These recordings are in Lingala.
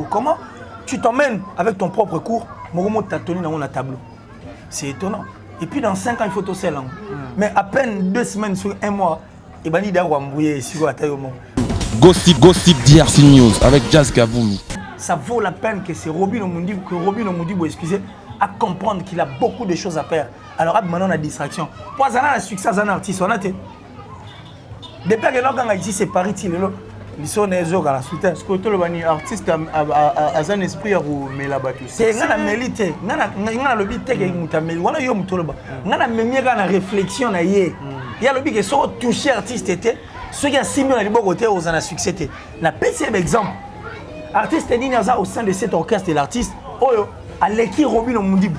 Comment tu t'emmènes avec ton propre cours, Mogomo t'a tenu dans un tableau. C'est étonnant. Et puis dans 5 ans, il faut tout seul. Mais à peine 2 semaines sur 1 mois, et ben il doit embrouiller si à taille au monde. Gossip DRC News avec Jazz Kaboulou. Ça vaut la peine que c'est Robin Omoundibou, excusez, à comprendre qu'il a beaucoup de choses à faire. Alors maintenant, on a distraction. Pour ça, on a un succès, on a un artiste, on a été. Depuis que l'on a ici, c'est Paris, ils sont les autres à la soutien. Est-ce que le artiste a un esprit à vous mettre là-bas? C'est un mérite. On a le but de on a eu une réflexion. Il y a le but que si on touche l'artiste, ceux qui ont simulé à l'époque aux en a succès. On a passé un exemple. L'artiste est au sein de cet orchestre de l'artiste. À l'équipe Robin Omoundibou.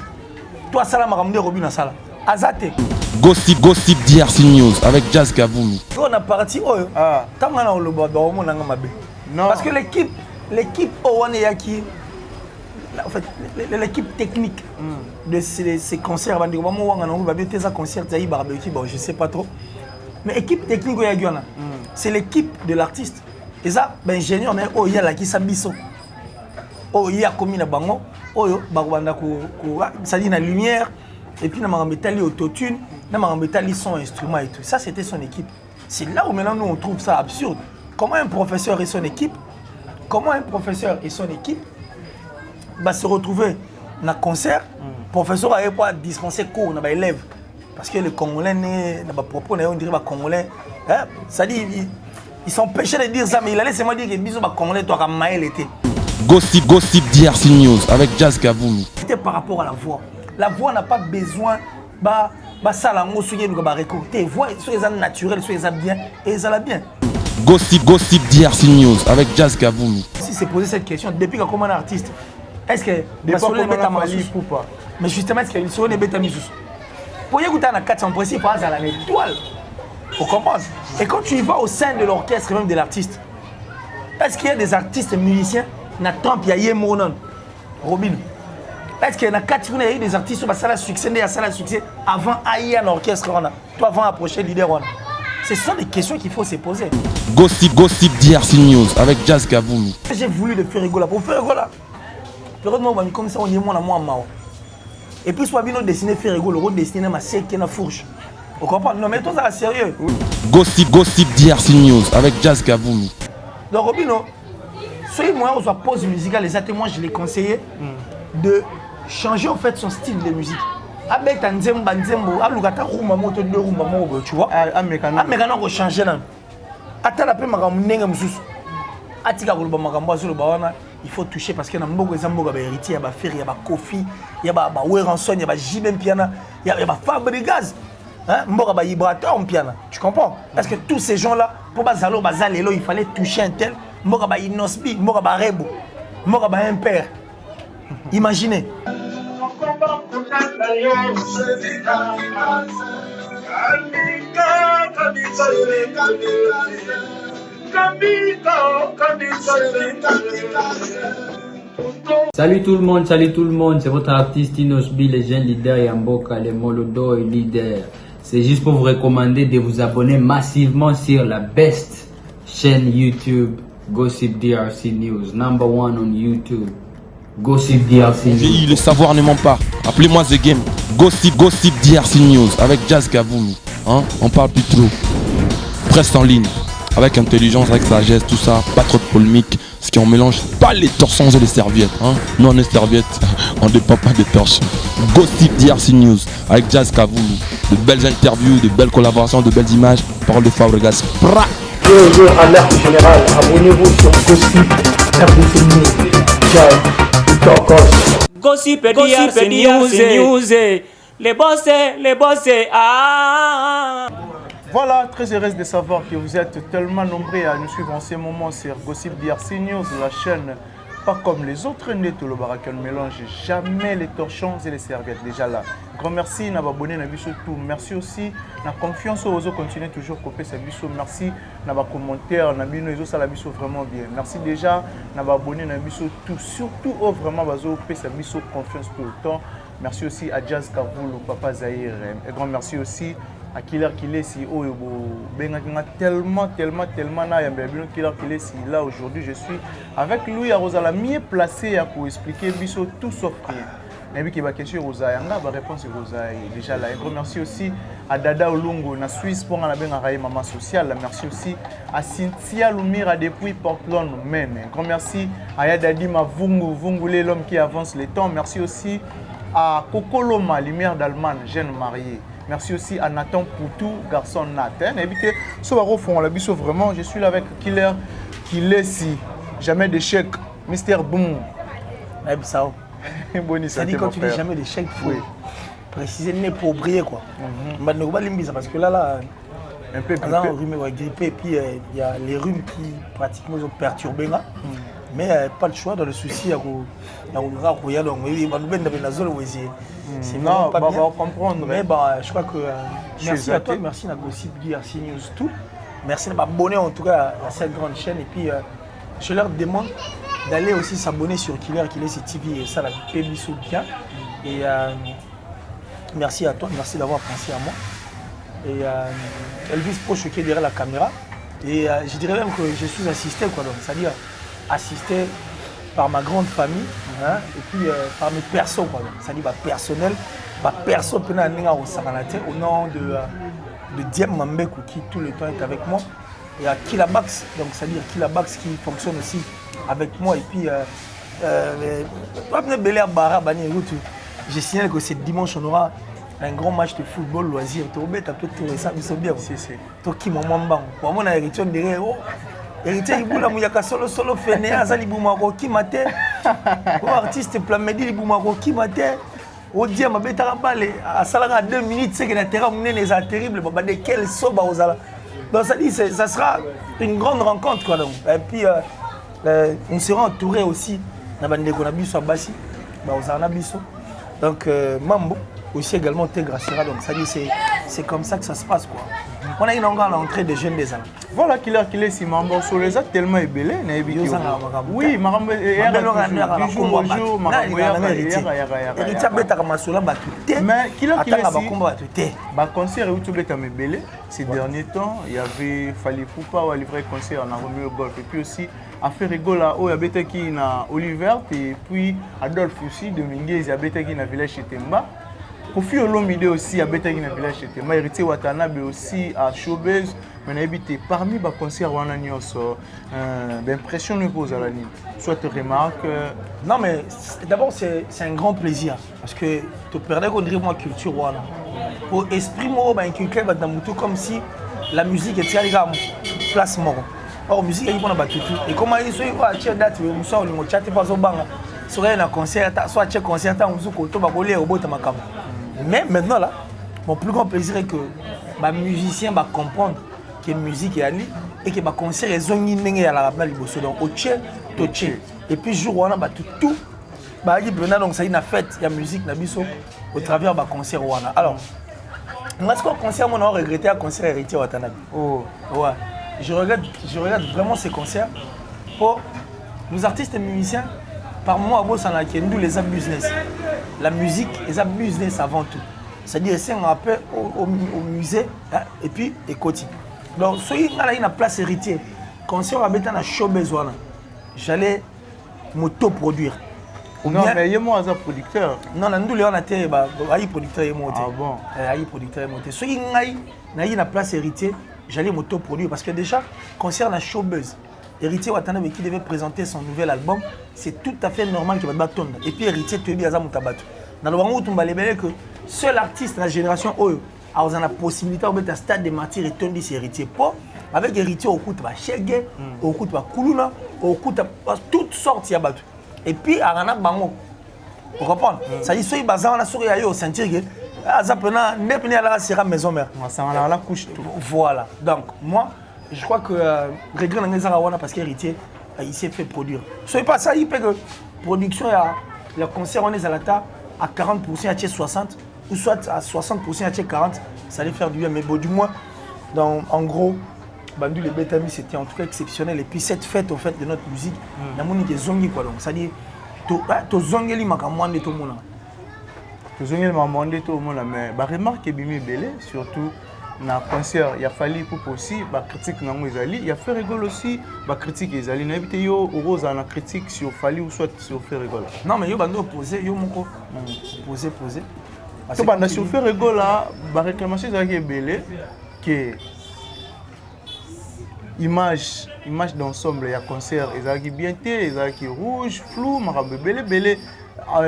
Toi, Salam Ramde Robin Sala. Azate. Gossip DRC News avec Jazz Kaboulou. On a parti. Quand on a le bord, non. Parce que l'équipe l'équipe technique de ces concerts, je ne sais pas trop. Mais l'équipe technique, c'est l'équipe de l'artiste. Et ça, l'ingénieur, il y a qui s'abisso. Il y a commis la bango, ça dit la lumière, et puis on a mis autotune, on a mis son instrument et tout. Ça, c'était son équipe. C'est là où maintenant nous on trouve ça absurde. Comment un professeur et son équipe, va se retrouver dans un concert, le professeur n'avait pas dispensé cours aux élèves. Parce que les Congolais, on dirait les Congolais, ça dit, ils sont péchés de dire ça, mais il allait seulement dire que les Congolais doivent mailler l'été. Gossip DRC News avec Jazz Kaboulou. C'était par rapport à la voix. La voix n'a pas besoin ça la récolter. Voix, soit ils naturel, soit ils bien, et ils ont bien. Gossip DRC News avec Jazz Kaboulou. Si c'est posé cette question, depuis qu'on est un artiste, est-ce que mais justement, est-ce qu'il sont des bêta misous? Pour y écouter un 400 précis, par exemple, à l'étoile. Faut comprendre. Et quand tu y vas au sein de l'orchestre, même de l'artiste, est-ce qu'il y a des artistes musiciens? Na Trump, il y a Robin. Est-ce qu'il y a des artistes qui ont succès avant d'aller à l'orchestre? Toi, avant d'approcher le leader. Ce sont des questions qu'il faut se poser. Gossip DRC News avec Jazz Kaboulou. J'ai voulu le faire rigoler. Pour faire rigoler, comme ça, on y est moins à moi. Et puis, soit bien dessiner faire rigoler, le dessiner ma sec qui est dans la fourche. Vous comprenez? Non, mais toi, ça sérieux. Gossip DRC News avec Jazz Kaboulou. Donc, Robino, soit moi, on soit pause musicale, les témoins, je l'ai conseillé de changer en fait son style de musique. Avec un nzembo, tu vois. Amekana ko changer là. Atala pe makambo ndenge mususu. Atika ko makambo sur le bawana, il faut toucher parce que na mboko ezamboka ba héritier, ba Ferry, ya ba Kofi, ya ba Weranson, ya ba Jibem Piana, ya ba Fabregas. Hein, mboka ba vibrateur en piano. Tu comprends? Parce que tous ces gens là, pour bazalo bazalelo, il fallait toucher un tel, mboka ba Inosbi, mboka ba Rebo, mboka ba Impère. Imaginez. Salut tout le monde, c'est votre artiste Inosbi, les jeunes leaders Yamboka, les Molodo et leaders. C'est juste pour vous recommander de vous abonner massivement sur la best chaîne YouTube, Gossip DRC News, #1 on YouTube. Gossip DRC News. Le savoir ne ment pas. Appelez-moi The Game. Gossip DRC News avec Jazz Kaboulou. Hein? On parle plus trop. Presse en ligne. Avec intelligence, avec sagesse, tout ça. Pas trop de polémique. Ce qui on mélange pas les torchons et les serviettes. Hein? Nous on est serviettes. On ne dépend pas des torchons. Gossip DRC News avec Jazz Kaboulou. De belles interviews, de belles collaborations, de belles images. Parole de Fabregas. Alerte générale. Abonnez-vous sur Gossip DRC News. Jazz. Gossip DRC News, les boss, ah. Voilà, très heureuse de savoir que vous êtes tellement nombreux à nous suivre en ce moment sur Gossip DRC News, la chaîne pas comme les autres tout le baraque ne mélange jamais les torchons et les serviettes. Déjà là, grand merci n'a abonné na biso tout. Merci aussi na confiance aux autres continuer toujours copier sa biso. Merci na ba commentaire na bino ça la biso vraiment bien. Merci déjà n'a abonné na biso tout, surtout vraiment bazo copier sa biso confiance tout le temps. Merci aussi à Jazz Kaboulou, Papa Zahir. Et grand merci aussi à Killer Kilesi, oh, tellement na Yambabino Killer Kilesi. Là aujourd'hui, je suis avec lui à Rosala, mieux placé pour expliquer Bisso tout sauf rien. Mais qui va question Rosa Yanga, ma réponse est Rosa déjà là. Un merci aussi à Dada Olungo na Suisse pour en avoir un maman social. Merci aussi à Cynthia Lumira depuis Portland, Maine. Un grand merci à Yadadi Vungule, l'homme qui avance les temps. Merci aussi à Kokoloma, lumière d'Allemagne, jeune mariée. Merci aussi à Nathan Poutou, garçon Nathan. Évitez, ce au fond, la biso vraiment, je suis là avec Killer Kilesi. Jamais d'échec, Mr. Boom. Ça dit quand tu dis jamais d'échec, il faut préciser né pour briller quoi. Parce que là, un peu grippé et puis il y a les rhumes qui pratiquement ont perturbé là. Mais pas le choix dans le souci à c'est non, pas bien. Comprendre. Mais je crois que merci à toi, merci à Gossip DRC News tout. Merci de m'abonner en tout cas à cette grande chaîne et puis je leur demande d'aller aussi s'abonner sur Killer Kilesi TV et ça la paix bien. Et merci à toi, merci d'avoir pensé à moi. Et Elvis Proche qui est derrière la caméra. Et je dirais même que je suis assisté quoi, donc c'est-à-dire assisté par ma grande famille hein, et puis par mes persos quoi, c'est-à-dire personnel, perso au nom de Diem Mambekou qui tout le temps est avec moi. Et à Kilabax, donc c'est-à-dire Kilabax qui fonctionne aussi avec moi. Et puis, je signale que ce dimanche, on aura un grand match de football loisir. Tu vas tout ça, c'est bien. Tu qui maman bang. Pour moi, on a héritier derrière. Héritier, il boula mouyaka solo fene, azali boumako qui maté. Artiste Plamedi, il boumako qui maté. Au dia ma beta balé à salaire à 2 minutes, c'est que la terre est terrible. De quel soba aux ala. Donc ça dit, ça sera une grande rencontre quoi donc. Et puis on sera entouré aussi na bandeko na biso abasi aux anabiso. Donc Mambo aussi également Tegracera donc ça dit c'est comme ça que ça se passe quoi. On a une longue entrée des jeunes des années. Voilà Killer Kilesi Mambo sur les actes tellement ébélé na ebiki. Oui, Marambo et mais Killer Kilesi ba concert où tu beta mébélé ces derniers temps, il y avait Fali Poupa ou a livré concert en Romeo Golf et puis aussi à faire rigola où il y a beta qui na Oliver et puis Adolphe aussi Dominguez il y a beta qui na village Temba. Kofi Olomide aussi à beta qui na village Temba, Héritier Watanabe aussi à Showbiz. Mais habité parmi les concerts où on a l'impression de poser à la nuit. Soit tu remarques. Non, mais d'abord, c'est un grand plaisir. Parce que tu perdais qu'on dirait moi culture. Pour esprit, moi, inculquer comme si la musique était à la place mort. Or, la musique, il y a tout. Et comment ils sont à la date, ils sont au chat, pas au banc. Soit un concert, soit un concert, mais maintenant, là, mon plus grand plaisir est que les musiciens vont comprendre que la musique est allée et que les concerts sont allés à la Liboso. Donc, au tché, au tché. Et puis, jour où on a tout, donc ça y est, fête, il y a musique, au travers des concerts. Alors, est-ce qu'un concert, on a regretté un concert héritier Watanabe? Oh. Ouais. Je regarde vraiment ces concerts pour nos artistes et musiciens. Par moi, nous les business. La musique, les business avant tout. C'est-à-dire, c'est un rappel au musée hein, et puis écoute. Donc, si il y a une place héritier, quand on a un showbiz, j'allais m'auto-produire. Non, mais il y a moi un producteur. Non, nous, on a été producteur. Ah bon? Producteur. Si il y a une place héritier, j'allais m'auto-produire. Parce que déjà, concernant showbiz, Héritier Watanabe qui devait présenter son nouvel album, c'est tout à fait normal qu'il va battre. Et puis Héritier, tu es bien à Moutabatou. Dans le moment où tu m'as libéré que seul artiste de la génération Oyo a la possibilité de un stade de martyrs et tourner ses héritiers. Avec Héritier, au coup, tu vas Chege, au coup, tu vas Koulouna, au coup, tu vas toutes sortes de battu. Et puis, Arana Bango. Vous comprenez? Ça dit, si tu as un sourire au sentir que Azapena n'est pas à la maison mère. Ça va la couche. Voilà. Donc, moi, je crois que Regré Nangezarawana, parce qu'Héritier, il s'est fait produire. Soyez pas ça, il peut que production, le concert, on est à la table à 40%, à 60%, ou soit à 60%, à 40%, ça allait faire du bien. Mais bon, du moins, en gros, Bandou les Betami, c'était en tout cas exceptionnel. Et puis cette fête, en fait, de notre musique, il y a des zongi quoi. Donc, c'est-à-dire, tu zongi les makamouan de tout le monde. Tu zongi les makamouan de tout le monde, mais remarque Bimi Belé, surtout. na concert il y a fallu pour aussi ba critique nango ezali il y a fait rigolo aussi ba critique ezali na bité yo rose na critique sur Fally ou soit sur fait rigolo non mais yo bando poser yo moko poser to banda sur fait rigolo ba réclamation ezali belé que image d'ensemble il y a concert ezali bien té ezali rouge flou marabe belé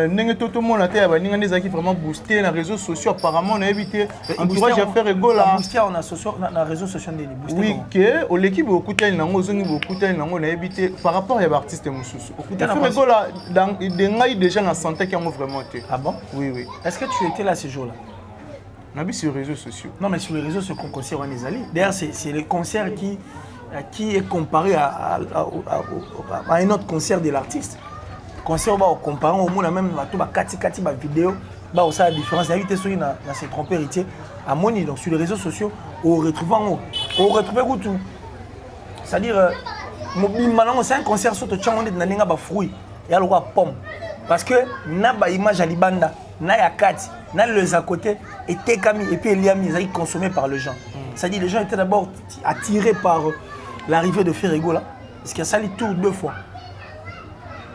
ndenge tout le monde a été vraiment boosté dans les réseaux sociaux apparemment on a évité entourage à faire rigolo boosté on a dans les réseaux sociaux des boosté oui que l'équipe beaucoup tel nango zongi beaucoup tel nango on a évité par rapport à l'artiste mususu faire rigolo dans des ngai déjà na santé qui ont vraiment été ah bon oui est-ce que tu étais là ce jour-là on a vu sur les réseaux sociaux non mais sur les réseaux sociaux qu'on concert on est allé d'ailleurs c'est le concert qui est comparé à un autre concert de l'artiste concert ba comparant au monde même bato ba kati ba vidéo ba aussi la différence invité sur na se tromper héritier à moni donc sur les réseaux sociaux on retrouve tout c'est-à-dire maintenant c'est un concert sur tout chango na ninga ba fruit ya le roi pomme parce que na ba image à libanda na ya kati na les à côté était kami et puis eliami ils consommé par les gens c'est-à-dire les gens étaient d'abord attirés par l'arrivée de Ferrego là parce qu'il y a sali tour 2 fois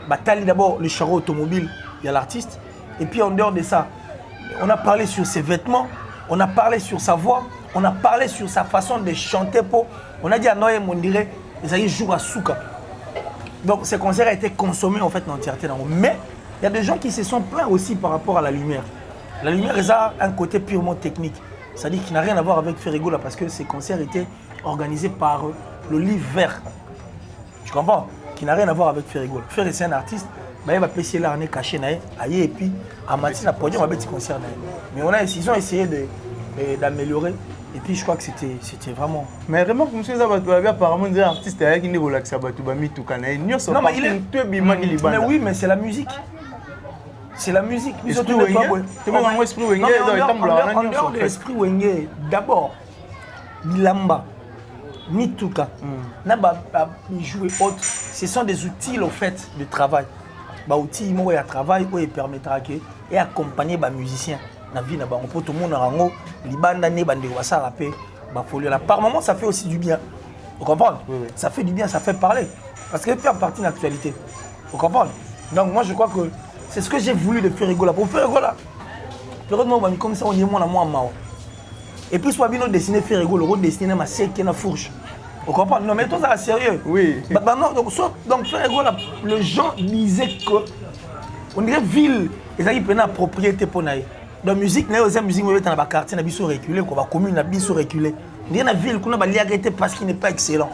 Batali d'abord le charreau automobile, il y a l'artiste. Et puis en dehors de ça, on a parlé sur ses vêtements, on a parlé sur sa voix, on a parlé sur sa façon de chanter. On a dit à Noël, on dirait, ils allaient jouer à Souka. Donc ce concert a été consommé en fait en entièreté. Mais il y a des gens qui se sont plaints aussi par rapport à la lumière. La lumière, elle a un côté purement technique. C'est-à-dire qu'il n'a rien à voir avec Ferrego là parce que ces concerts étaient organisés par le livre vert. Tu comprends? Qui n'a rien à voir avec Ferrego. Ferrego c'est un artiste, il va passer là, on est caché, et puis à matin, à podium, on va petit concert. Mais ils ont essayé d'améliorer. Et puis je crois que c'était vraiment. Mais vraiment, comme ça, apparemment, des artistes qui ne veulent pas se non, mais il est. Mais oui, mais c'est la musique. C'est la musique. Esprit Wenge. En dehors de l'esprit Wenge, d'abord, Bilamba. Mituka, jouer autre, ce sont des outils au fait de travail. Bah outils moi à travail où il permettra que et accompagner les musiciens na vie na bango pour tout le monde rango libanda ne bande wasa rapé bah folio là par moment ça fait aussi du bien. Vous comprenez? Oui. Ça fait du bien, ça fait parler parce que faire partie de l'actualité. Vous comprenez? Donc moi je crois que c'est ce que j'ai voulu de faire rigoler pour faire rigoler. Période moi comme ça on y moi mao. Et puis, soit bien dessiner faire rigoler, le dessiner ma sec qui est fourche. Vous comprenez? Non, mais tout ça sérieux. Oui. Non, donc faire rigoler, les gens disaient que on dirait ville, ils ont une propriété pour nous. Dans la musique, nous avons musique dans le quartier, nous avons reculé, la commune, nous avons reculé. Dans la ville, nous avons arrêté parce qu'il n'est pas excellent.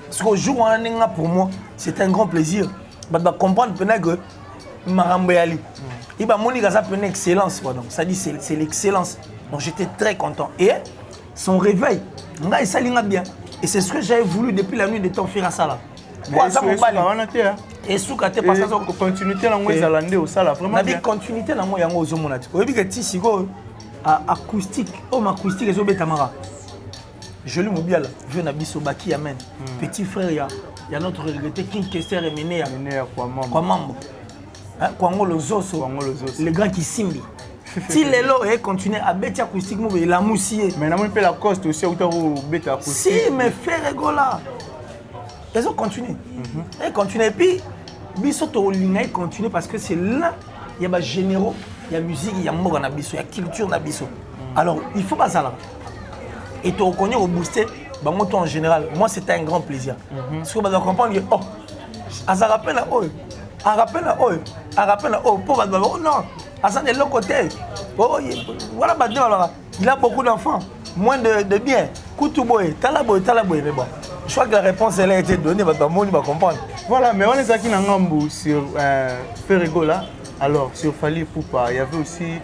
Parce qu'au jour où on a pour moi, c'est un grand plaisir. Je comprendre que Marambo Ali. Il va montrer que ça peut une excellence. Ça dit c'est l'excellence. Donc j'étais très content. Et son réveil, ça l'a bien. Et c'est ce que j'avais voulu depuis la nuit de ton frère à ça là. Et Souka te passe à continuité dans les Alandais au sala vraiment bien. Continuité dans moi yango zomonati. Oyebi que ti siko acoustique, acoustique ezo betamara. Joli mobial, vieux na biso baki amen. Petit frère il y a notre regretté King Kester et Menea quoi mambo. Hein Kwango Lozoso, les grands qui simbi. Si les lots continuent à bêter acoustique, il a moussé. Mais on peut la coste aussi où bêter acoustique. Si, mais faire rigola. Ils ont continué. Ils continuent. Et puis, Bissoto ils continuent parce que c'est là, il y a des généraux, il y a musique, il y a mort dans Bisso, il y a culture dans Bisso. Alors, il faut pas ça là. Et tu reconnais au booster, en général, moi c'était un grand plaisir. Parce que vous comprendre que, oh, à ça rappelle à eux. À rappel à eux. Pour non. Hassan de l'autre côté, voilà, il a beaucoup d'enfants, moins de biens. Koutouboy, Talaboy, mais bon. Je crois que la réponse elle a été donnée, on va comprendre. Voilà, mais on est aquí dans Ngambou sur Ferrego là. Alors, sur Fally Ipupa, il y avait aussi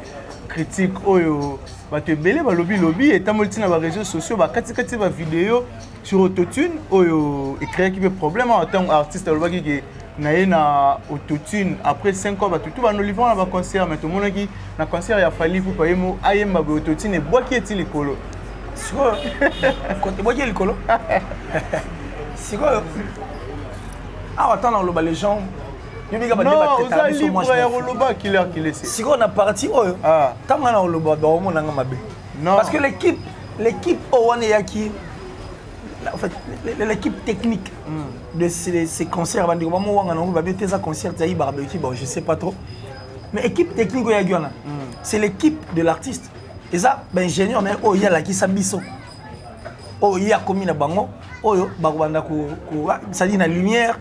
critique, lobby, et tant que les réseaux sociaux, kati vidéo sur Autotune, et créer qui fait problème en tant qu'artiste qui na autotune après 5 ans tout va nous livrer dans un concert mais tout le monde qui na concert il a fallu pour payer mo ayemba autotune et bois qui est il colo quand bois qui est le colo c'est quoi ah attends le les gens non vous allez pour si on a parti tant on a le bas dans mon mabe parce que l'équipe l'équipe Owaneyaki, en fait, l'équipe technique de ces concerts, je ne sais pas trop. Mais l'équipe technique, c'est l'équipe de l'artiste. Et ça, l'ingénieur, il y a qui s'abisso. Il y a comme une bango, ça dit la lumière,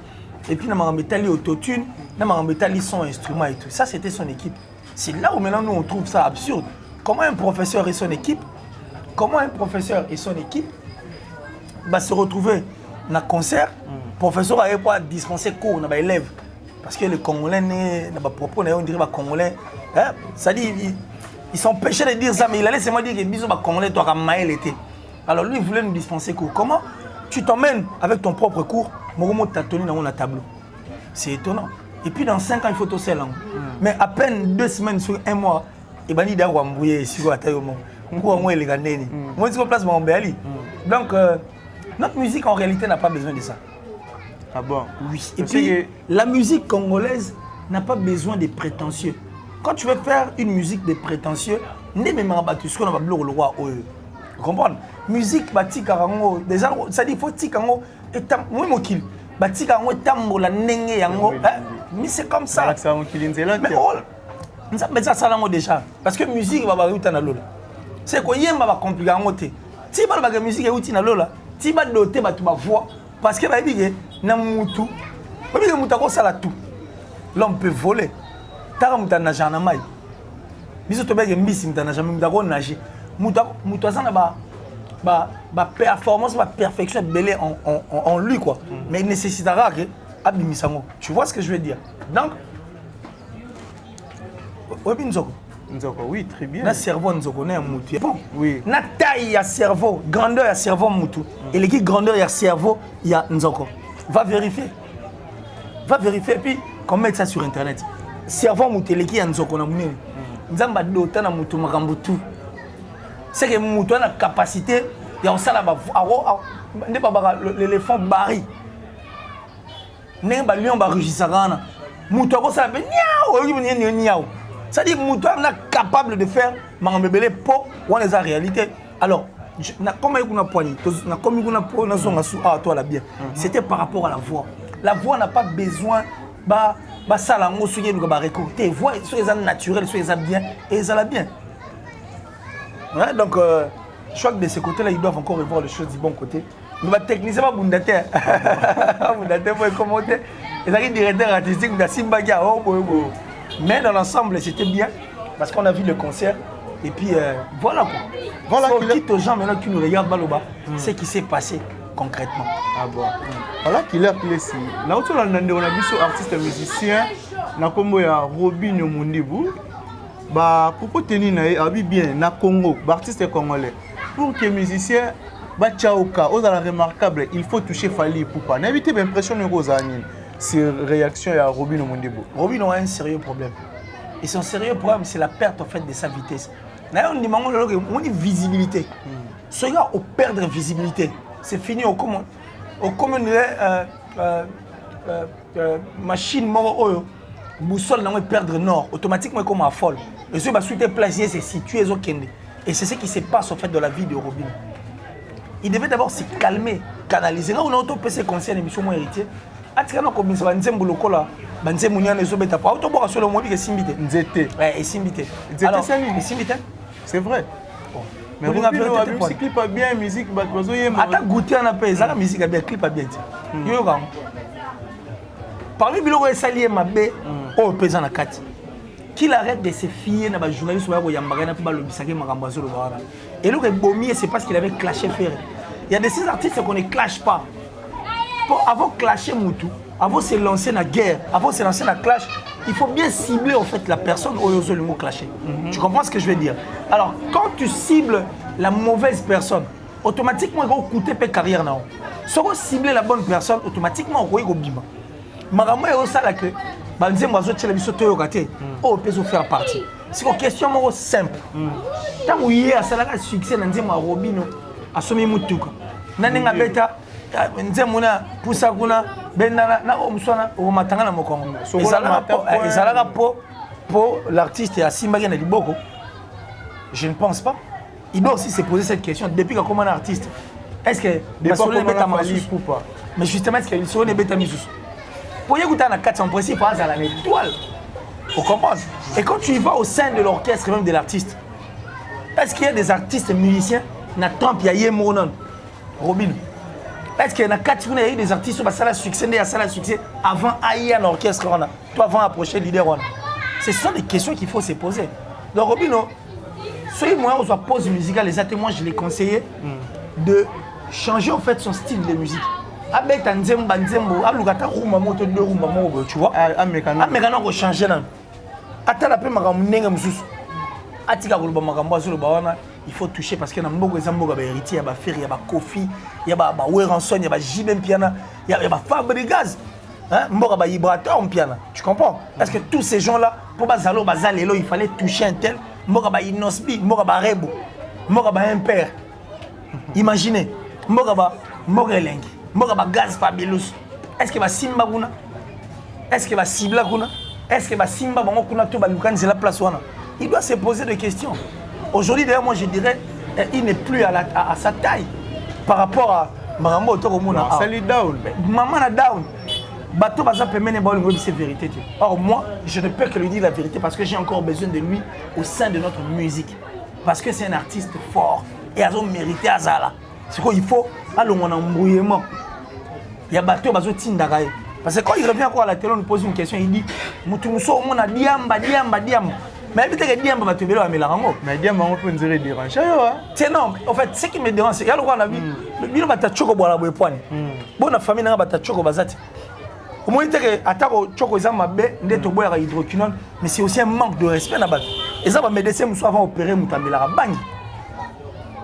et puis il y a un autotune, il y a son instrument et tout. Ça, c'était son équipe. C'est là où maintenant nous on trouve ça absurde. Comment un professeur et son équipe, va se retrouver dans un concert, le professeur n'avait pas dispensé cours aux élèves. Parce que les Congolais, on dirait les Congolais, ça dit, ils sont péchés de dire ça, mais il allait seulement dire que les Congolais, toi, Maël était. Alors lui, il voulait nous dispenser cours. Comment tu t'emmènes avec ton propre cours, Mogomo t'a tenu dans un tableau. C'est étonnant. Et puis dans 5 ans, il faut tout seul. Mais à peine 2 semaines sur 1 mois, il va dire que si vous avez donc, notre musique en réalité n'a pas besoin de ça. Ah bon? Oui. Et puis, la musique congolaise n'a pas besoin de prétentieux. Quand tu veux faire une musique de prétentieux, vous comprenez? Musique, déjà, ça dit qu'il faut mais c'est comme ça. Mais ça, ça déjà. Parce que musique, c'est quoi? Il y a des complications. Si tu as une musique, tu vas doter ta voix. Parce que l'homme peut voler. Tu as nager. Performance, perfection belé en lui quoi. Mais il nécessitera que tu vois ce que je veux dire. Donc oui, très bien. Na cerveau nzoko na mutu. Bon, oui. Na taille ya cerveau, grandeur ya cerveau mutu. Et l'équipe grandeur ya cerveau ya nzoko. Va vérifier. Puis qu'on mette ça sur internet. Cerveau mutu l'équipe ya nzoko na munene. Nzamba dota na mutu makambo tout. C'est que mutu a la capacité ya osala ba l'éléphant bari. Ne ba lion ba rugisarana. Mutu ko sala be niao. C'est-à-dire que Moutou est capable de faire Mangambele pour voir les réalités. Alors, comme il y a une poignée, c'était par rapport à la voix. La voix n'a pas besoin de ça, la récolter. La voix, soit elle naturelle, soit elle bien, et elle a bien. Ouais, donc, je crois que de ce côté-là, ils doivent encore revoir les choses du bon côté. Mais le technicien, c'est Bundater. Bundater, pour commenter. Ils arrivent directeur artistique, Simbagia. Mais dans l'ensemble, c'était bien parce qu'on a vu le concert et puis voilà quoi. Voilà quitte aux gens maintenant qui nous regardent Baloba, ce qui s'est passé concrètement. Ah bon. Voilà qu'il est ici. Là où on a vu artiste musicien, na combo ya Robinho Mundibu, bah pour tenir na bien na Congo, artiste congolais. Pour que musicien ba tchaoka, aux la remarquable, il faut toucher Fali Poupa. N'évitez l'impression de Rosanine. C'est réaction à Robinho Mondebo. Robinho a un sérieux problème. Et son sérieux problème, c'est la perte en fait de sa vitesse. D'ailleurs, on dit visibilité. Ce gars, au perdre visibilité, c'est fini au commun. Au commun, machine mort, boussole, on perdre nord. Automatiquement, comme à folle. Et ce qui va suite placer, c'est situé au Kende. Et c'est ce qui se passe en fait dans la vie de Robinho. Il devait d'abord se calmer, canaliser. Là, on a autopé conseils d'émission Mon Héritier. Atikana ko binsa nzembo lokola banzembo nyane ezobeta pa auto boka solo mobi ke simbite nzete simbite alors simbite c'est vrai mais on a fait musique clip pas bien musique ba bazo yema ata goûter na pe ezaka musique bien clip pas bien yo yo parmi biloko esalié mabe o pesa na kati qu'il arrête de se fier na ba journaliste ba yambaka na pe ba lobisaka makambo azolo bana et le bomier c'est parce qu'il avait clashé Ferré. Il y a des ces artistes qu'on ne clash pas. Avant de clasher Moutou, avant de se lancer dans la guerre, avant de se lancer dans la clash, il faut bien cibler en fait la personne où il y a le mot clasher. Tu comprends ce que je veux dire? Alors, quand tu cibles la mauvaise personne, automatiquement, il va coûter ta carrière. Si on cible la bonne personne, automatiquement, on va y bima. Maramou est au salaire que, banzé moi je telle biso toyo kate, on peut faire partie. C'est une question simple. Tant où il y a salaire succès dans nzema Robinho, a somi mutuka. Nanenga beta nzemuna pusa kuna benda na omswana o matanga na mokongo ezalaka pour l'artiste ya Simba na liboko. Je ne pense pas. il doit aussi se poser cette question. Depuis qu'il est un artiste, est-ce que Masolo est bêta Masusu? Mais justement, est-ce qu'il est bêta Masusu? Pour y écouter en 4, en principe, il y a une étoile. Vous comprenez? Et quand tu y vas au sein de l'orchestre, même de l'artiste, est-ce qu'il y a des artistes musiciens qui ont Monon, Robin? Est-ce qu'il y a des artistes qui ont succès avant d'aller en orchestre? Toi, avant d'approcher le leader? Ce sont des questions qu'il faut se poser. Donc, Robin, soyez moi, on se pose musicale, les témoins, je l'ai conseillé de changer en fait son style de musique. Avec un nzemba nzembo, alugata rumba moto de rumba mobo, tu vois. Amekana ko changer nan. Ata la pe makambo ndenge mususu. Atika ko luba makambo azolo ba wana, il faut toucher parce que na mboko ezamboka ba héritier ya ba Ferry ya ba Kofi, ya ba Weranson, ya ba Jibem Piana, ya ba Fabregas. Hein, mboko ba Vibrator Piana. Tu comprends? Parce que tous ces gens-là pour bazalo bazalelo, il fallait toucher un tel mboko ba Inosbi, mboko ba Rebo, mboko ba Impère. Imaginez, mboko ba Morelengi. Mboka ba Gaz Fabulous. Est-ce que va Simba kuna? Est-ce que va Sibla kuna? Est-ce que va Simba bango kuna to ba Lukan c'est la place wana? Il doit se poser des questions. Aujourd'hui d'ailleurs moi je dirais il n'est plus à sa taille par rapport à Marambo to komona. Sali down. Maman na down. Bato baza pemene ba le c'est vérité. Or moi je ne peux que lui dire la vérité parce que j'ai encore besoin de lui au sein de notre musique. Parce que c'est un artiste fort et a mérité azala. C'est quoi il faut alors on a embrouillement. Il y a bateau bazo tindaka. Parce que quand il revient encore à la télé, on nous pose une question, il dit Moutoumousso, on a diamba. Mais il dit que diamba va te vélo à Mélarango. Mais diamba, on peut nous dire déranger. C'est non, en fait, ce qui me dérange, c'est qu'il y a le roi la vie. Il va te choco boire la boîte. Bonne famille n'a pas ta choco bazati. Au moins, il dit que attaque choco zama be, n'était boire hydroquinone, mais c'est aussi un manque de respect là-bas. Et ça va médecin mousso avant d'opérer Moutamela bang.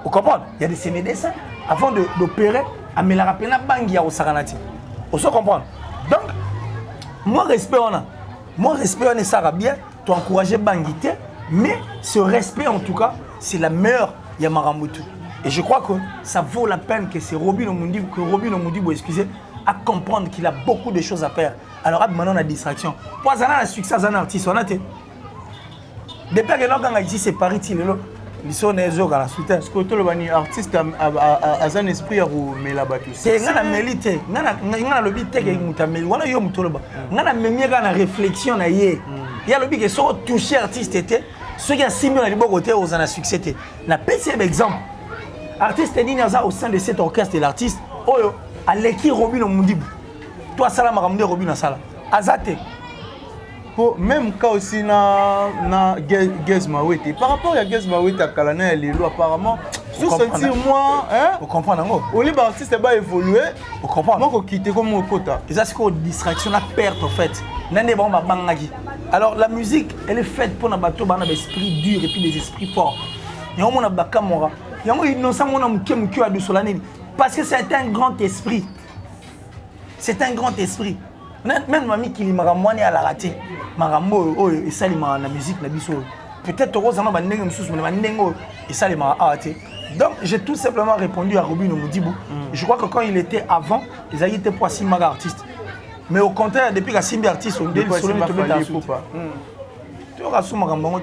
Vous comprenez? Il y a des ces médecins avant d'opérer. Amélara pena bangi ya osakanati. On se comprend. Donc, moi respect on a. Moi respect on est ça bien. Tu encourager bangité, mais ce respect en tout cas, c'est la meilleure Yamaramutu. Et je crois que ça vaut la peine que c'est Robin Omundi, excusez, à comprendre qu'il a beaucoup de choses à faire. Alors maintenant on a distraction. Pour ça on a succès un artiste on a été. Depuis que l'on a ici c'est Paris ils sont les autres à la soutien. Ce que tu le artiste a un esprit à vous mais la battue. C'est ngana mélité, ngana lobi teke mutameli, wana yo mutoloba. Ngana memie ngana réflexion na yé. Il y a lobi que so toucher artiste était, ceux qui a simé na liboko côté aux ana succès té. Na PCM exemple. Artiste ni au sein de cet orchestre de l'artiste, oyo aleki Robin Omundibu. Toi sala makamde Robin sala. Azate. Même quand aussi na Gez Mawete par rapport à Gez Mawete à Kalana et Lilo apparemment je sentir moi hein vous comprenez non au libre artiste va évoluer vous comprenez moi ko quitter comme mon quota et ça c'est quoi distraction la perte en fait nande ba bangaki alors la musique elle est faite pour na bateau bana esprit dur et puis des esprits forts yango mona bakamora yango innocent mona muke a de solaneli parce que c'est un grand esprit même mamie qui maramwani à la raté marambo oh et ça la musique la biso peut-être heureusement ba ndenge mususu mais ba ndenge et ça les mara raté donc j'ai tout simplement répondu à Robin Omudibu je crois que quand il était avant ils avaient été pour Simba artiste mais au contraire depuis que Simba artiste on dit solo ne te met dans pas tu auras sous marambo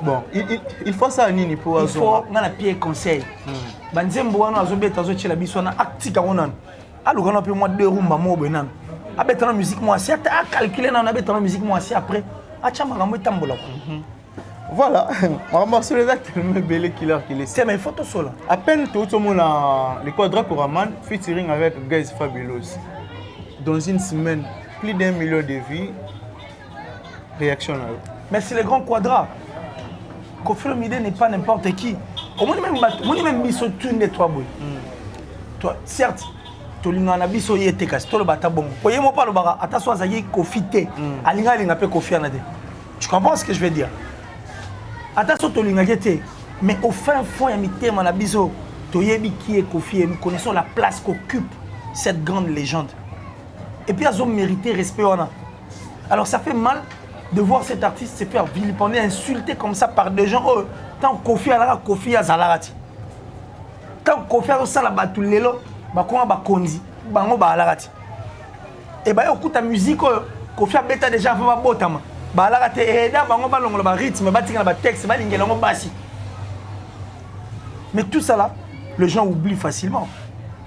bon il faut ça nini pour il faut na pied conseil banzembo wana azobeta azotchela biso na actika wana alors on a pu moi deux rumba mo benan abeta na musique moi si à calculer na abeta na musique moi si après acha makambo tambola voilà on va sur les actes tellement belé killer qu'il est c'est mes photos solo à peine tout le monde les quadra Koraman featuring avec Guys Fabulous dans une semaine plus d'1 million de vues réaction mais c'est les grands quadras Kofi Olomide n'est pas n'importe qui au moins même biso tout les trois boys toi certes tolingana biso yete kasi tolo bata bongo poyemo pa lobaka ataso azayi kofite alinga linga pe kofi anade tu comprends ce que je veux dire ataso tolinga yete mais au fin fond ya mitema na biso toyebi qui est Kofi et nous connaissons la place qu'occupe cette grande légende et puis ils ont mérité respect wana alors ça fait mal de voir cet artiste se faire vilipender insulter comme ça par des gens tant Kofi alara Kofi azalarati tant Kofi a ça la batulelo bakoma bakonzi bango baalarati et ba okuta musique Kofi abeta déjà fa botama baalarati et da bango balongola ba rythme batika na ba texte balingela ngo basi Mais tout ça là, les gens oublient facilement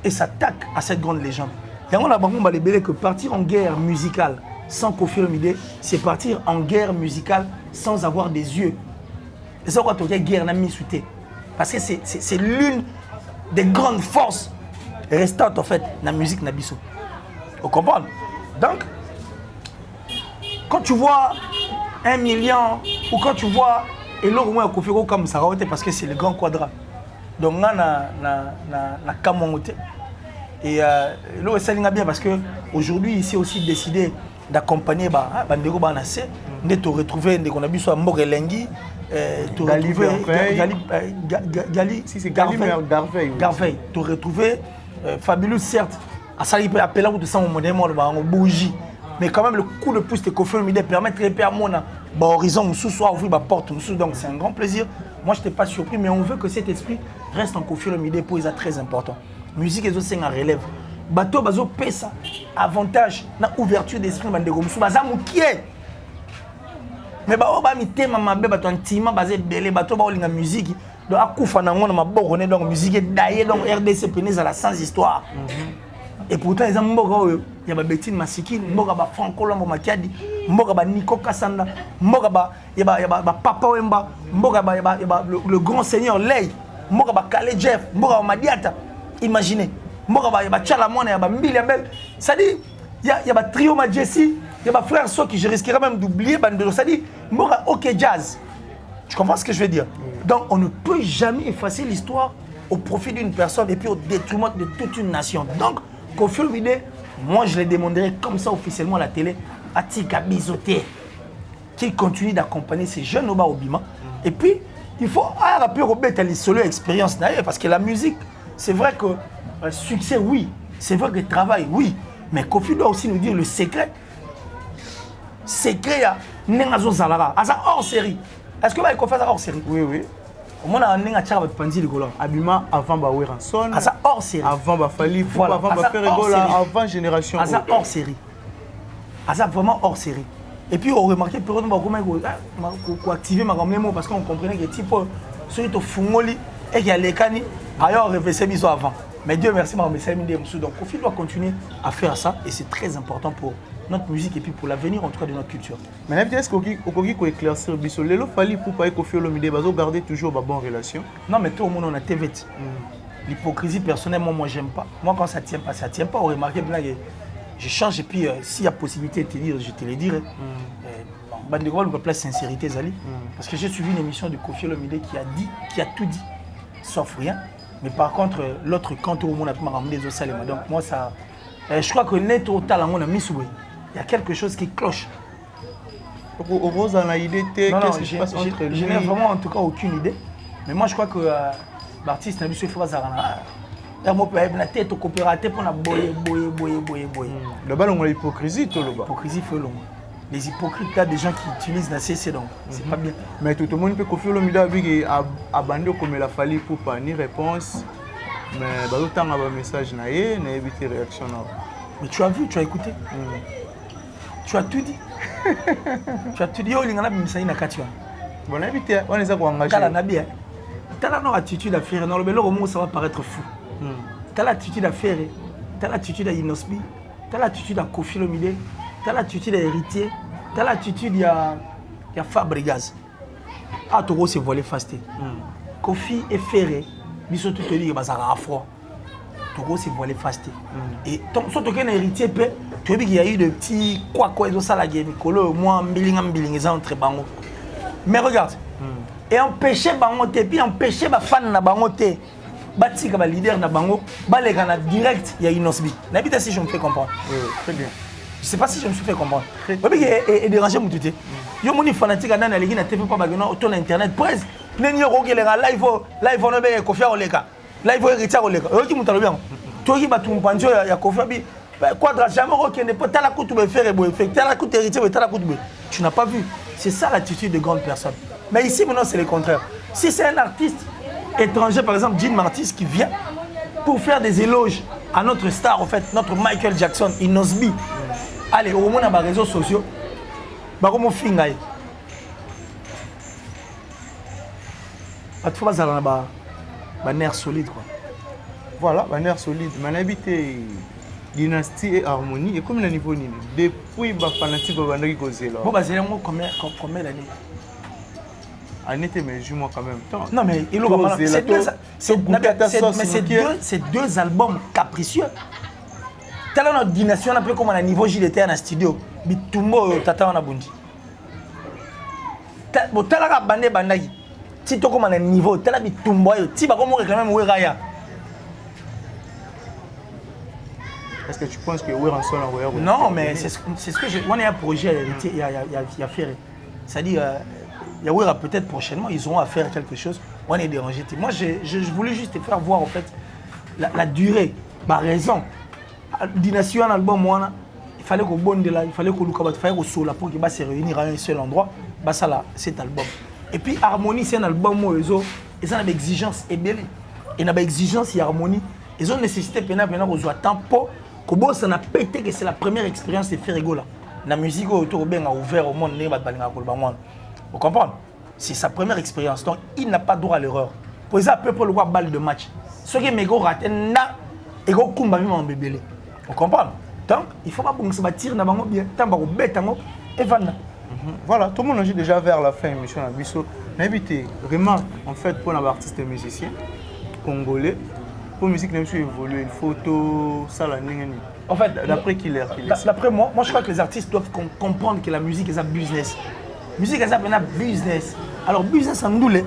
et s'attaquent à cette grande légende. Et on a vraiment libéré que partir en guerre musicale sans Koffi Olomide, c'est partir en guerre musicale sans avoir des yeux. Et ça, quand on dit guerre, on a mis sous thé. Parce que c'est l'une des grandes forces restantes en fait dans la musique Nabiso. Vous comprenez? Donc, quand tu vois 1 million ou quand tu vois et l'autre moins Koffi comme ça, parce que c'est le grand quadrat. Donc, on a Kamongote. Et l'autre, ça bien parce qu'aujourd'hui, il s'est aussi décidé d'accompagner Bandego Banassé. On a retrouvé qu'on a vu sur Morelengi. Gali Garveil. Tu as retrouvé Fabulous, certes. À ça, il peut appeler de ça au modèle en bougie. Mais quand même, le coup de pouce de Koffi Olomide permet de répéter à mon horizon, soit ouvrir ma porte. Donc, c'est un grand plaisir. Moi, je n'étais pas surpris, mais on veut que cet esprit reste en Koffi Olomide pour les très important. Musique et autres, en relève. Bateau, bazo, pesa, avantage, na ouverture d'esprit, bandego, moussou, baza moukié. Mais bah, on va miter ma mabé, bateau, antima, basé, belé, bateau, bah, on a musique. Donc, à Koufa, na on a ma borne, donc, musique, d'ailleurs, donc, RDC, pénèse à la sans histoire. Et pourtant, ils ont il y a Betine Masiki, Mboga Franco Lambo Makiadi, Mboga Nico Kassanda, Mboga il y a Papa Wemba, Mboga le grand seigneur Ley, Mboga Kale Jeff, Mboga Madiata. Imaginez, Mboga il y a Chalamone, il y a Mbili Abel. C'est-à-dire, il y a Trio Majessi, il y a frère So qui je risquerais même d'oublier, c'est-à-dire, Mboga OK Jazz. Tu comprends ce que je veux dire? Donc, on ne peut jamais effacer l'histoire au profit d'une personne et puis au détriment de toute une nation. Donc, Koffi Olomide, moi je les demanderai comme ça officiellement à la télé, à Tika Bizoté, qu'il continue d'accompagner ces jeunes au bas au Bima. Et puis, il faut rappeler Robert à l'isolé expérience d'ailleurs, parce que la musique, c'est vrai que succès, oui. C'est vrai que le travail, oui. Mais Koffi doit aussi nous dire le secret. Secret, il y a hors série. Est-ce que Koffi a hors série? Oui, oui. Au moins, on a un Panzi de Gola. Abima avant Baweranson. À ça hors série. Avant Bafali, voilà. Avant Baferegola, avant Génération. À ça hors série. À ça vraiment hors série. Et puis, on remarquait que on activer ma mémoire parce qu'on comprenait que type celui qui fungoli et qui a les cani, ailleurs on réfléchissait bien avant. Mais Dieu merci, ma donc Koffi doit continuer à faire ça et c'est très important pour notre musique et puis pour l'avenir en tout cas de notre culture. Mais est-ce qu'on peut éclaircir Bisso? Lelo Fali pour pas Koffi Olomide, bazo garder toujours ma bonne relation. Non mais tout le monde on a TV. L'hypocrisie personnellement moi j'aime pas. Moi quand ça tient pas, ça tient pas. On remarque bien que je change et puis s'il y a possibilité de te dire, je te le dirai. Bandego on peut placer sincérité Zali parce que j'ai suivi une émission de Koffi Olomide qui a tout dit sauf rien. Mais par contre l'autre quand au monde a ramené des os donc moi ça je crois que net au talent on a mis sous. Il y a quelque chose qui cloche. Rose en a idée, qu'est-ce qui se passe entre lui? Je n'ai vraiment en tout cas aucune idée. Mais moi je crois que l'artiste n'a pas fait ça. Il y a tête au coopératif pour boyer. Le ballon on a l'hypocrisie tout le bas. L'hypocrisie fait long. Les hypocrites là des gens qui utilisent la CC donc c'est pas bien. Mais tout le monde peut Koffi Olomide avec abandonné comme il a fallu pour pas ni réponse. Mais autant un message n'a évité réaction. Mais tu as vu, tu as écouté. Tu as tout dit. Tu as tout dit. Il y a un message na katia. Bon invité, on les a engagés. T'as la nabi. T'as la attitude à faire. Non, mais le moment ça va paraître fou. T'as l'attitude à faire. T'as l'attitude à Inosbi. T'as l'attitude à Koffi Olomide. T'as l'attitude à Héritier. T'as l'attitude à Fabregas. Ah, Togo s'est volé fasté. Koffi est ferré. Biso tout te dit que ça a froid. Togo s'est voilé fasté. Et surtout qu'un héritier peut, tu vois qu'il y a eu de petits quoi ils ont ça la game colo moi mbiling ils entre bango. Mais regarde. Et empêcher bango te puis empêcher ba fan na bango te. Bati ka ba leader na bango, ba les gars direct il y a une osbi. N'habite si je me fais comprendre. Oui, très bien. Je sais pas si je me suis fait comprendre. Oui, et déranger mon tuté. Yo moni fanatique na na ligi na TV pas bagano auto na internet presse. Neni yo ko la live on be Koffi Oleka. Live héritier Oleka. Yo ki mutalo bien. Toi qui batu mpanjo ya Koffi abi quadra jamais qui n'est pas la coupe faire et fait la coupe héritier et la coupe. Tu n'as pas vu. C'est ça l'attitude de grandes personnes. Mais ici maintenant c'est le contraire. Si c'est un artiste étranger par exemple Jean Martis qui vient pour faire des éloges à notre star en fait, notre Michael Jackson, Inosbi. Allez, au moins dans les réseaux sociaux. Bah comment fingaï. nerf solide quoi. Voilà, nerf solide. Mais habité Dynastie et Harmonie et comme le niveau ni depuis ba fanatique ba bandaki causer là. Bon bah c'est combien d'années? En été mais joue-moi quand même temps. Non mais il c'est deux albums capricieux. Tala notre Dynastie on a peu comme à niveau JDT en studio. Bitumbo tata on a bondi. Bon tala ka bandé bandaki. Si tu comme à niveau tala bitumbo ti ba comme réclamer moi raya. Est-ce que tu penses que oui en son envoyeur? Non mais c'est ce que je on a un projet il y a faire. C'est-à-dire Yahweh peut-être prochainement ils auront à faire quelque chose. On est dérangé. Moi je voulais juste te faire voir en fait la durée, ma raison. Dynastie un album moi il fallait qu'on bonde là, il fallait qu'on il fallait qu'on soit là pour qu'il va se réunir à un seul endroit. Bah ça là cet album. Et puis Harmonie c'est un album où ils ont une exigence et bien et une exigence et Harmonie ils ont nécessité maintenant qu'on soit temps pour que boss on a pété que c'est la première expérience de faire rigoler. La musique autour bien a ouvert au monde né ba balinga ko ba. Vous comprenez? C'est sa première expérience. Donc, il n'a pas droit à l'erreur. Pour ça, peu pour le voir balle de match. Ce qui est méga raté, et go kumba mi bébé. Vous comprenez? Donc, il faut pas que ça tire na bango bien. Tant bango bête tango et vanda. Voilà, tout le monde est déjà vers la fin de l'émission. N'habitez vraiment en fait pour un artiste et musicien congolais. Pour la musique, il faut évoluer, une photo, ça la ningani. En fait, d'après qui est. D'après moi, je crois que les artistes doivent comprendre que la musique est un business. Musique est un business. Alors business en doule.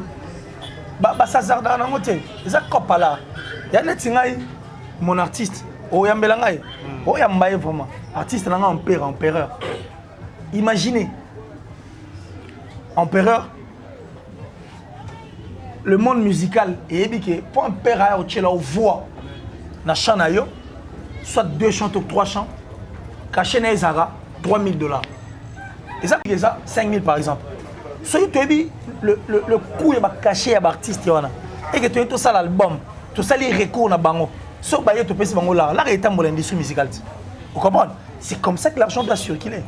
Ça sert dans la moitié. C'est ça qu'on parle là. Il y a des mon artiste. Oh yambelangai. Oh yambaye vraiment. Artiste là empereur. Imaginez. Empereur. Le monde musical est ébiqué. Pour un père à la voix na chant na yo, soit 2 chants ou 3 chants. Caché na Zara $3,000. Et ça, 5 000 par exemple. Si tu as dit le coût est caché à l'artiste et que tu as tout ça l'album, tout ça les recours na bango. Si tu as tout passé bango là, là est dans l'industrie musicale. Vous comprenez? C'est comme ça que l'argent doit circuler.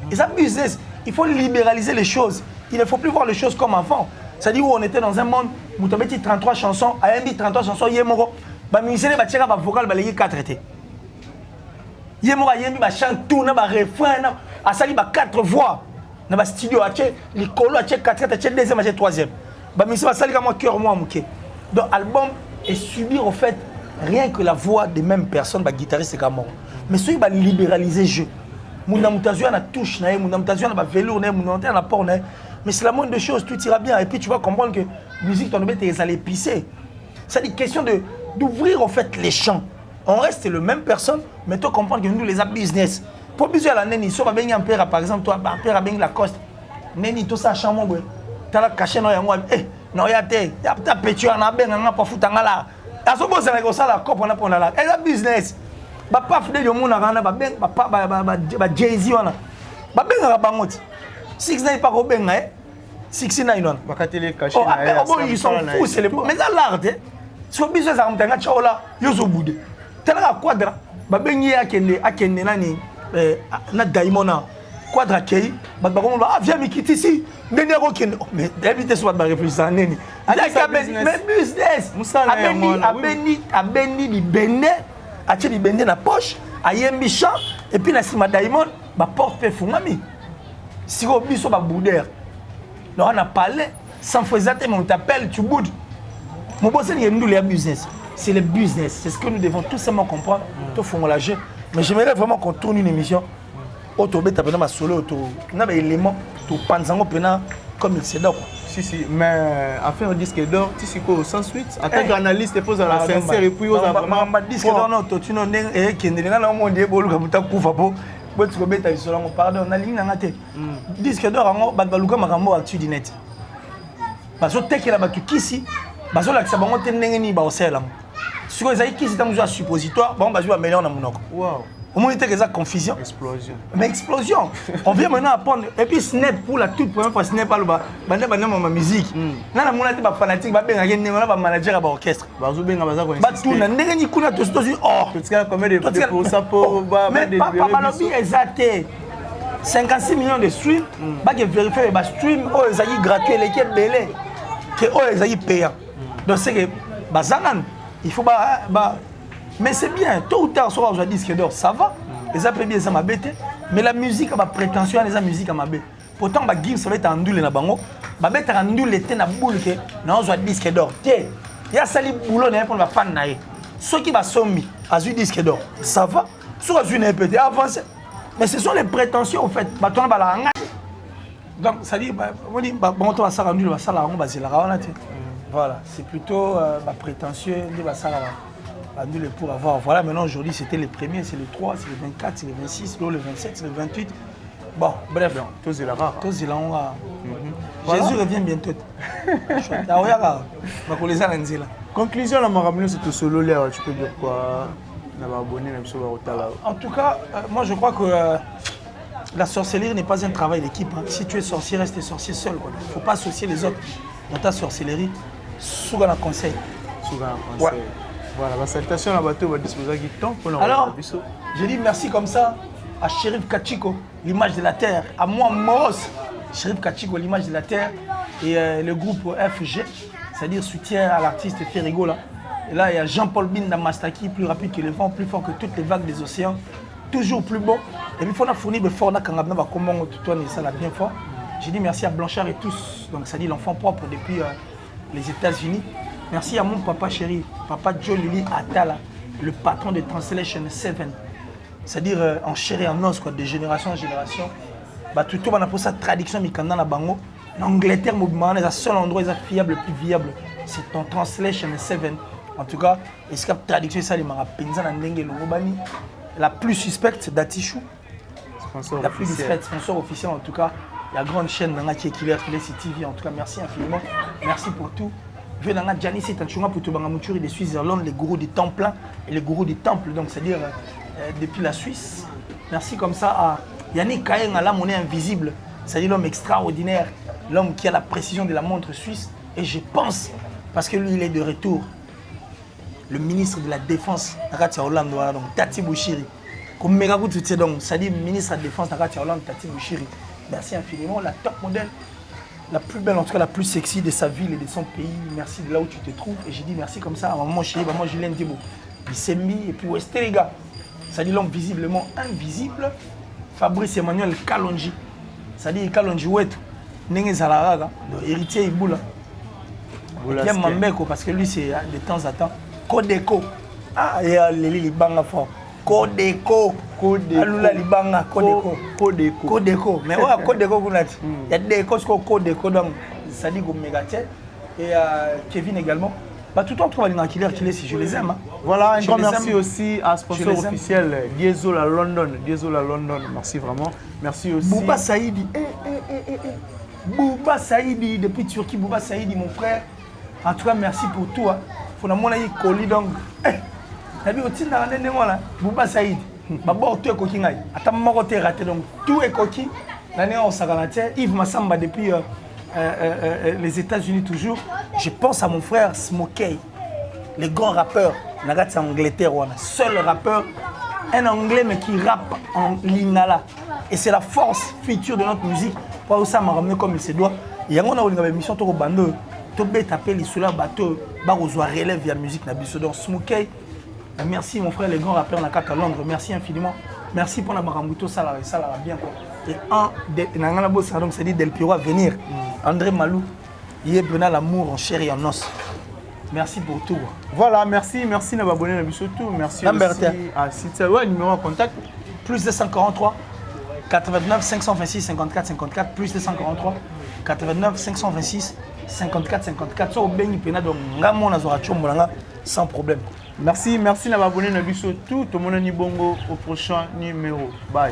Et ça business, il faut libéraliser les choses. Il ne faut plus voir les choses comme avant. C'est-à-dire où on était dans un monde où tu as 33 chansons, à un 33 chansons, il y a un musicien qui a un vocal, il y a 4 traités. Il y a un chant, tout, un refrain, il y a 4 voix. Dans le studio, les colos, 4e, 2e, 3e. Donc l'album est subir en fait rien que la voix des mêmes personnes, guitariste et cameron. Mais ceux qui va libéraliser le jeu. Mon mutazio na touche, mon mutazio na velours, mon na port, mais c'est la moindre des choses, tout ira bien. Et puis tu vas comprendre que la musique, ton bête, ils allaient pisser. C'est une question d'ouvrir en fait les champs. On reste le même personne, mais tu comprends que nous les a business. Pour plusieurs années, ils sont bien un père, par exemple, toi, un père a bien Lacoste. Neni, tout ça, chamon, tu as caché dans le eh, non, il y a des petits, on a bien, on a pas foutu en là. À ce moment, c'est la coupe, on a pour la. Et la business. Papa, fidèle au monde, on a bien, papa, Jay-Z, on a. Bien, on a bangot. 6 9 pas bien, hein. 6 9 non. Ils sont fous, c'est les. Mais ça, l'art, hein. Si on business, on a un chaola, ils sont au bout. Tu as un quadra. Bien, il y a Akende, nani. Na daimona quadra kei ba viens me quitter ici neni rokende mais éviter soit ba réfléchir neni mais business abeni di bende ache di bende na poche ayembi champ et puis na sima daimon ba porte pe fungami si ko biso ba boudeur non on a parlé sans faisate mais on t'appelle tu boudes mon boss c'est le business c'est le business c'est ce que nous devons tout simplement comprendre tout fond la jeu. Mais j'aimerais vraiment qu'on tourne une émission autour de ma solo, autour de éléments, tout panzango pena comme il s'est d'or. Si, mais à faire un disque d'or, tu sais quoi, sans suite, en tant qu'analyste, tu poses à la sincère et puis aux vraiment. Disque d'or, non, tu n'as pas qui n'est pas mon dieu, comme tu as couvert pour. Tu peux mettre sur la pardon, on a ligne en athée. Disque d'or, on va baluka marambo à tu net. Parce que tu es là-bas, tu kissi, parce que là, ça va monter n'engeni ba au sel. Si vous avez qui c'est un suppositoire, bon, bah, je vais améliorer dans mon nom. Wow. Au moins, il y a une confusion. Explosion. Mais explosion. On vient maintenant apprendre. Et puis, Snap, pour la toute première fois, Snap, ma musique. Là, on a été fanatique, on a manager à l'orchestre. On a tout. On a dit qu'on a tous dit, oh. Mais papa, exacté. 56 millions de streams, on vérifier les streams, ils sont gratuits, lesquels belés, ils sont payants. Donc, c'est que Bazanan, il faut mais c'est bien, tôt ou tard, soit on disque d'or, ça va. Les appels bien, ça m'a bêté. Mais la musique, ma prétention, les musique à ma bête. Pourtant, ma game, ça va être en doule na bango. Ma bête en doule était na boule que non, on disque d'or. Tiens, il y a sali boulot pour ma fan naïe. Ceux qui va sommi à un disque d'or, ça va. Soit une répété, avancé. Mais ce sont les prétentions, en fait. Donc, ça dit, on dit, bon, toi, ça rendu, ça la voilà, c'est plutôt ma prétention de ça pour avoir. Voilà, maintenant, aujourd'hui, c'était les premiers, c'est le 3, c'est le 24, c'est le 26, le 27, c'est le 28. Bon, bref. Tous les rares. Tous les rares. Jésus revient bientôt. Conclusion, la maramune, c'est tout solo là. Tu peux dire quoi? En tout cas, moi je crois que la sorcellerie n'est pas un travail d'équipe. Hein. Si tu es sorcier, reste sorcier seul. Il ne faut pas associer les autres dans ta sorcellerie. Souvent un conseil. Ouais. Voilà, la salutation à bateau va disposer du temps pour nous. Alors, je dis merci comme ça à Chérif Kachiko, l'image de la terre, à moi Moros, Chérif Kachiko, l'image de la terre, et le groupe FG, c'est-à-dire soutien à l'artiste Ferrigo là. Et là, il y a Jean-Paul Binda Mastaki, plus rapide que le vent, plus fort que toutes les vagues des océans, toujours plus beau. Et puis, il faut fournir de fort, comment tout ça l'a bien fort. J'ai dit merci à Blanchard et tous, donc ça dit l'enfant propre depuis les États-Unis. Merci à mon papa chéri, papa Joe Lili Atala, le patron de Translation 7. C'est-à-dire en chair et en os, quoi, de génération en génération. Tout le monde a pour sa traduction, mais quand on a bango, l'Angleterre, c'est le seul endroit fiable, le plus viable, c'est en Translation 7. En tout cas, la traduction, ça, la plus suspecte, c'est Datichou. La plus discrète, sponsor officiel, en tout cas. La grande chaîne qui est Killer TV. En tout cas, merci infiniment. Merci pour tout. Je vais Gianni Setanchunga pour tout de Suisse-Irlande, les gourous du Temple et les gourous du Temple, donc c'est-à-dire depuis la Suisse. Merci comme ça à Yannick Kayen, à la monnaie invisible, c'est-à-dire l'homme extraordinaire, l'homme qui a la précision de la montre suisse. Et je pense, parce que lui, il est de retour, le ministre de la Défense, Nakatia Hollande, donc Tati Bouchiri. Comme Megagout, donc, c'est-à-dire ministre de la Défense, Nakatia Hollande, Tati Bouchiri. Merci infiniment, la top modèle. La plus belle, en tout cas la plus sexy de sa ville et de son pays. Merci de là où tu te trouves. Et j'ai dit merci comme ça à maman chérie, maman Julien Dibo. Puis Sembi et puis Westé les gars. Ça dit l'homme visiblement invisible. Fabrice Emmanuel Kalonji. Ça dit Kalonji Wetu. Nenge Zalaraga. Héritier Iboula. Il y a Mambeko parce que lui c'est de temps à temps. Kodeko. Ah, il y a Lili Libanga fort. Kodeko. Alula Libanga, Kodeko. Mais ouais, Kodeko, il y a des causes Kodeko, donc ça dit comme Mégatel. Et Kevin également. Tout le temps, on va Killer, si je les aime. Hein. Voilà, un grand merci aussi à sponsor officiel, Diesel à London. Merci vraiment. Merci aussi. Bouba Saïdi. Bouba Saïdi, depuis Turquie, Bouba Saïdi, mon frère. En tout cas, merci pour tout. Il faut que colis donc. Bouba Saïdi. Tout est coquille. Attends, mon côté raté, donc tout est coquille. L'année on s'agalatait. Yves Massamba depuis les États-Unis toujours. Je pense à mon frère Smokey, le grand rappeur. Nagat c'est Angleterre, seul rappeur, un anglais mais qui rappe en lingala. Et c'est la force future de notre musique. Pour ça m'a ramené comme il se doit. Il y a une émission au bando. Tout bête appelle les souleurs bateau. Barozoa relève via musique nabiso donc Smokey. Merci mon frère, les grands rappeurs à Londres. Merci infiniment. Merci pour la Marambuto, ça va bien quoi. Et un des donc c'est dit Del Piro à venir. André Malou, il est bien l'amour en chair et en os. Merci pour tout. Voilà, merci d'abonner à Bissotou. Merci aussi à Sita. Ouais, numéro en contact. Plus 243 89 526 54 54. Plus 243 89 526 54 54. So ben ipena donc ngamo na zora chombolanga sans problème. Merci d'abonner à Bissotou. Tout le monde est bongo au prochain numéro. Bye.